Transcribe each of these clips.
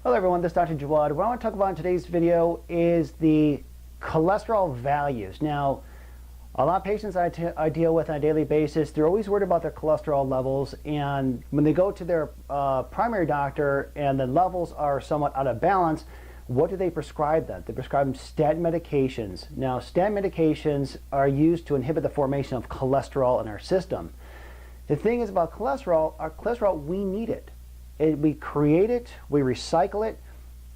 Hello everyone, this is Dr. Jawad. What I want to talk about in today's video is the cholesterol values. Now, a lot of patients I deal with on a daily basis, they're always worried about their cholesterol levels, and when they go to their primary doctor and the levels are somewhat out of balance, what do they prescribe them? They prescribe them statin medications. Now, statin medications are used to inhibit the formation of cholesterol in our system. The thing is about cholesterol, our cholesterol, we need it. We create it, we recycle it,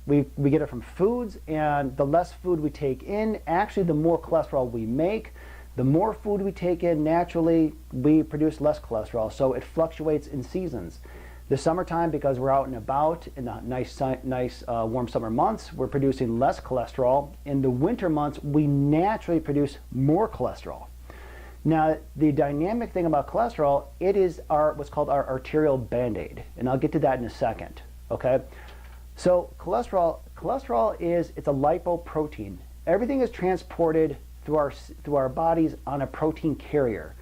we get it from foods, and the less food we take in, actually the more cholesterol we make. The more food we take in, naturally we produce less cholesterol, so it fluctuates in seasons. The summertime, because we're out and about in the nice warm summer months, we're producing less cholesterol. In the winter months, we naturally produce more cholesterol. Now, the dynamic thing about cholesterol, it is what's called our arterial Band-Aid, and I'll get to that in a second, okay? So cholesterol it's a lipoprotein. Everything is transported through our bodies on a protein carrier.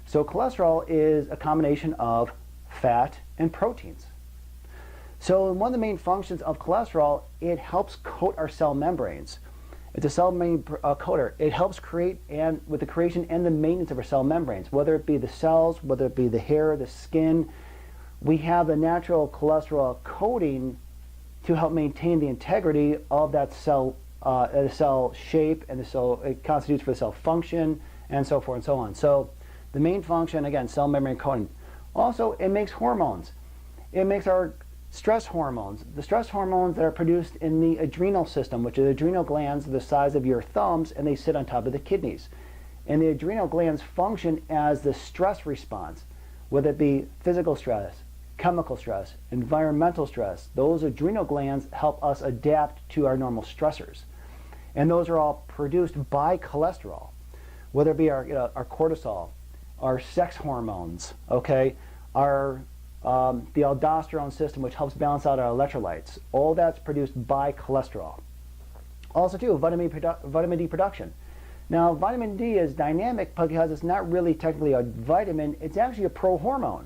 So cholesterol is a combination of fat and proteins. So one of the main functions of cholesterol, it helps coat our cell membranes. It's a cell membrane coater. It helps create with the creation and the maintenance of our cell membranes, whether it be the cells, whether it be the hair, the skin. We have the natural cholesterol coating to help maintain the integrity of that cell, the cell shape, and the cell, it constitutes for the cell function, and so forth and so on. So the main function, again, cell membrane coating. Also, it makes hormones. It makes our stress hormones. The stress hormones that are produced in the adrenal system, which are the adrenal glands the size of your thumbs, and they sit on top of the kidneys. And the adrenal glands function as the stress response, whether it be physical stress, chemical stress, environmental stress. Those adrenal glands help us adapt to our normal stressors. And those are all produced by cholesterol, whether it be our cortisol, our sex hormones, okay, the aldosterone system, which helps balance out our electrolytes. All that's produced by cholesterol. Also, too, vitamin D production. Now, vitamin D is dynamic because it's not really technically a vitamin. It's actually a prohormone.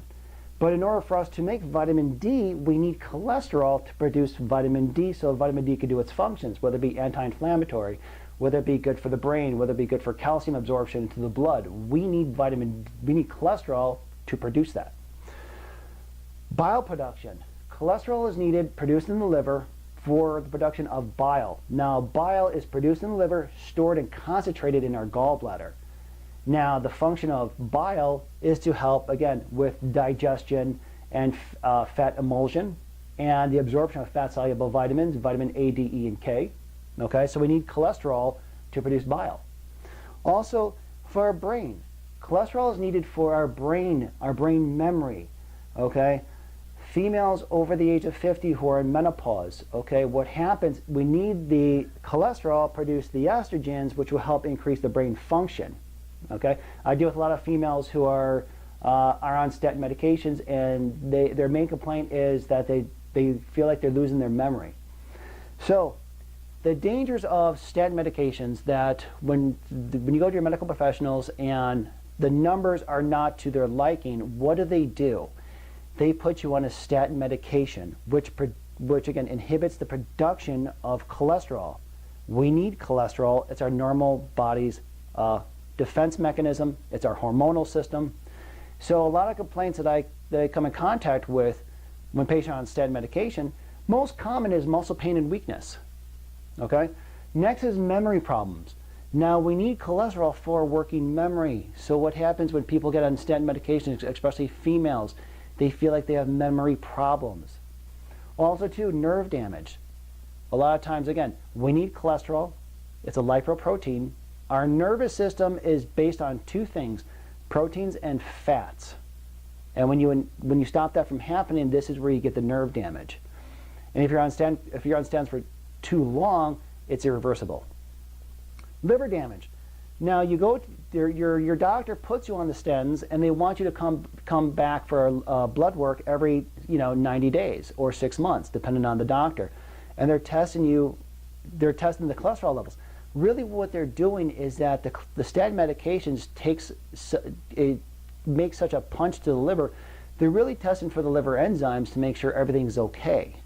But in order for us to make vitamin D, we need cholesterol to produce vitamin D so vitamin D can do its functions, whether it be anti-inflammatory, whether it be good for the brain, whether it be good for calcium absorption into the blood. We need cholesterol to produce that. Bile production. Cholesterol is needed, produced in the liver for the production of bile. Now, bile is produced in the liver, stored and concentrated in our gallbladder. Now, the function of bile is to help, again, with digestion and fat emulsion and the absorption of fat-soluble vitamins, vitamin A, D, E, and K. Okay, so we need cholesterol to produce bile. Also, for our brain, cholesterol is needed for our brain memory. Okay, females over the age of 50 who are in menopause, okay, what happens, we need the cholesterol produce the estrogens, which will help increase the brain function. Okay, I deal with a lot of females who are on statin medications, and their main complaint is that they feel like they're losing their memory. So the dangers of statin medications, that when you go to your medical professionals and the numbers are not to their liking, what do? They put you on a statin medication, which again inhibits the production of cholesterol. We need cholesterol. It's our normal body's defense mechanism. It's our hormonal system. So a lot of complaints that I come in contact with when patients are on statin medication, most common is muscle pain and weakness. Okay? Next is memory problems. Now, we need cholesterol for working memory. So what happens when people get on statin medications, especially females, they feel like they have memory problems. Also, too, nerve damage. A lot of times, again, we need cholesterol. It's a lipoprotein. Our nervous system is based on two things, proteins and fats. And when you stop that from happening, this is where you get the nerve damage. And if you're on statins for too long, it's irreversible. Liver damage. Now, you go, your doctor puts you on the statins, and they want you to come back for blood work every 90 days or 6 months, depending on the doctor, and they're testing the cholesterol levels. Really, what they're doing is that the statin medications makes such a punch to the liver. They're really testing for the liver enzymes to make sure everything's okay.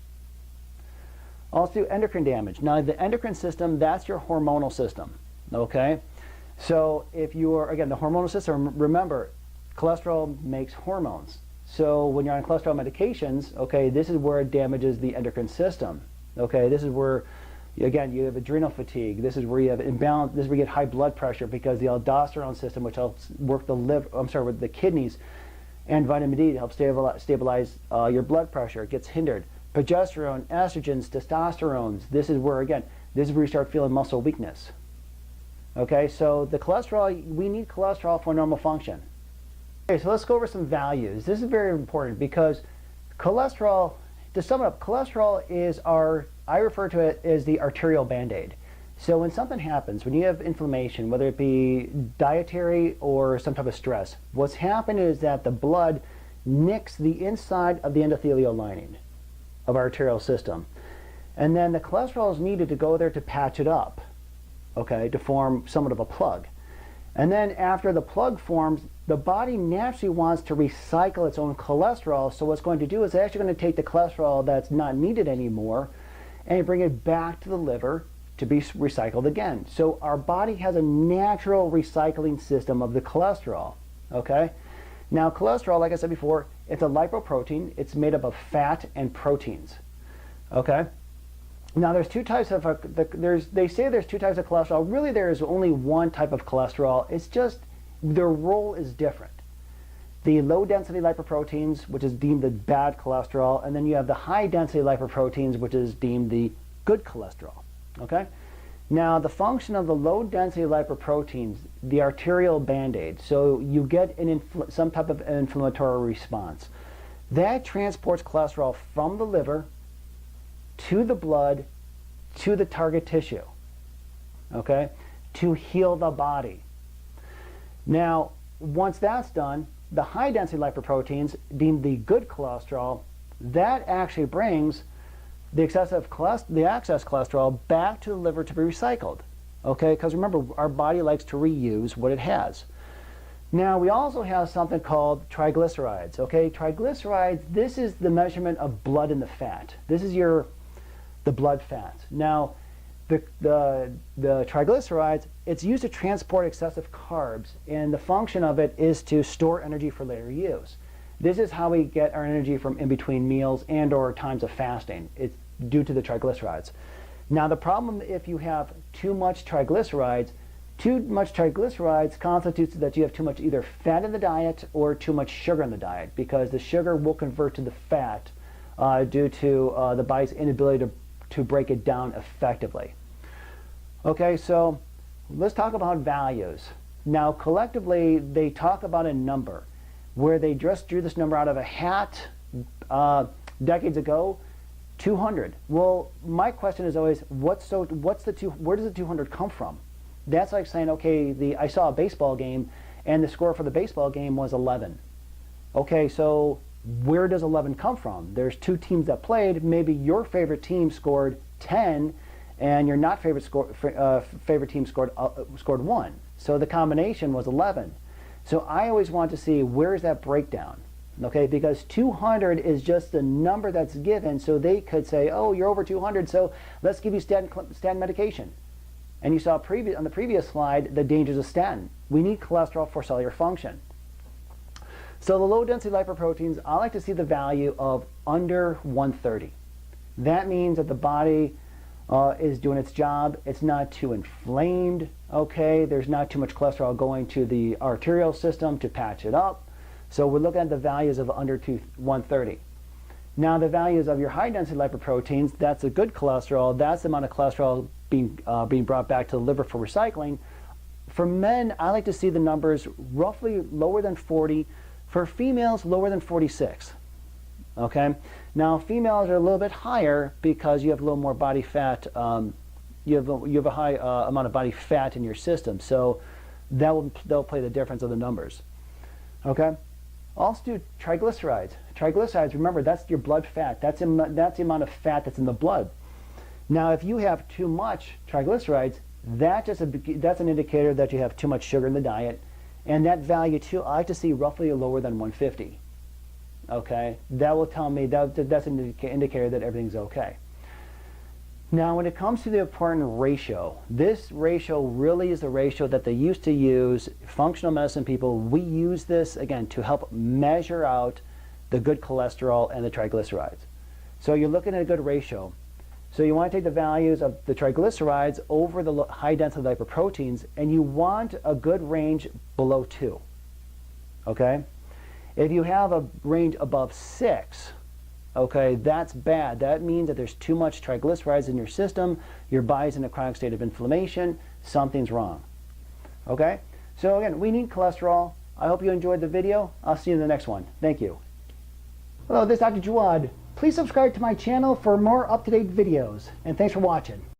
Also endocrine damage. Now the endocrine system, that's your hormonal system, okay? So if you're, again, the hormonal system, remember, cholesterol makes hormones. So when you're on cholesterol medications, okay, this is where it damages the endocrine system, okay? This is where, again, you have adrenal fatigue. This is where you have imbalance. This is where you get high blood pressure because the aldosterone system, which helps work with the kidneys, and vitamin D to help stabilize your blood pressure, gets hindered. Progesterone, estrogens, testosterones. This is where, again, this is where you start feeling muscle weakness. Okay, so the cholesterol, we need cholesterol for normal function. Okay, so let's go over some values. This is very important because cholesterol, to sum it up, cholesterol is I refer to it as the arterial Band-Aid. So when something happens, when you have inflammation, whether it be dietary or some type of stress, what's happened is that the blood nicks the inside of the endothelial lining of our arterial system. And then the cholesterol is needed to go there to patch it up, okay, to form somewhat of a plug. And then after the plug forms, the body naturally wants to recycle its own cholesterol. So what's going to do is it's actually going to take the cholesterol that's not needed anymore and bring it back to the liver to be recycled again. So our body has a natural recycling system of the cholesterol, okay? Now cholesterol, like I said before, it's a lipoprotein. It's made up of fat and proteins, okay? Now there's two types of, they say there's two types of cholesterol. Really there's only one type of cholesterol. It's just their role is different. The low density lipoproteins, which is deemed the bad cholesterol, and then you have the high density lipoproteins, which is deemed the good cholesterol. Okay? Now the function of the low density lipoproteins, the arterial Band-Aid, so you get some type of inflammatory response. That transports cholesterol from the liver to the blood to the target tissue, okay, to heal the body. Now once that's done, the high density lipoproteins, deemed the good cholesterol, that actually brings the excess cholesterol back to the liver to be recycled, okay? Because remember, our body likes to reuse what it has. Now we also have something called triglycerides, okay? Triglycerides, this is the measurement of blood in the fat. This is the blood fat. Now the triglycerides, it's used to transport excessive carbs, and the function of it is to store energy for later use. This is how we get our energy from in between meals and or times of fasting. It's due to the triglycerides. Now the problem if you have too much triglycerides constitutes that you have too much either fat in the diet or too much sugar in the diet, because the sugar will convert to the fat due to the body's inability to break it down effectively. Okay, so let's talk about values. Now collectively they talk about a number where they just drew this number out of a hat decades ago, 200. Well, my question is always, where does the 200 come from? That's like saying, okay, I saw a baseball game and the score for the baseball game was 11. Okay, so where does 11 come from? There's two teams that played. Maybe your favorite team scored 10 and your not favorite team scored 1. So the combination was 11. So I always want to see where's that breakdown, okay? Because 200 is just the number that's given, so they could say, oh, you're over 200, so let's give you statin medication. And you saw on the previous slide the dangers of statin. We need cholesterol for cellular function. So the low density lipoproteins, I like to see the value of under 130. That means that the body is doing its job. It's not too inflamed, okay? There's not too much cholesterol going to the arterial system to patch it up. So we're looking at the values of under 130. Now the values of your high density lipoproteins, that's a good cholesterol. That's the amount of cholesterol being brought back to the liver for recycling. For men, I like to see the numbers roughly lower than 40. For females, lower than 46. Okay? Now females are a little bit higher because you have a little more body fat. You have a high amount of body fat in your system, so they'll play the difference of the numbers. Okay? Also do triglycerides. Triglycerides, remember, that's your blood fat. That's the amount of fat that's in the blood. Now if you have too much triglycerides, that's an indicator that you have too much sugar in the diet, and that value too, I like to see roughly lower than 150. Okay, that will tell me that's an indicator that everything's okay. Now, when it comes to the important ratio, this ratio really is the ratio that they used to use. Functional medicine people, we use this, again, to help measure out the good cholesterol and the triglycerides. So you're looking at a good ratio. So you want to take the values of the triglycerides over the high density lipoproteins, and you want a good range below 2. Okay? If you have a range above 6, okay, that's bad. That means that there's too much triglycerides in your system, your body's in a chronic state of inflammation, something's wrong. Okay? So again, we need cholesterol. I hope you enjoyed the video. I'll see you in the next one. Thank you. Hello, this is Dr. Jawad. Please subscribe to my channel for more up-to-date videos, and thanks for watching.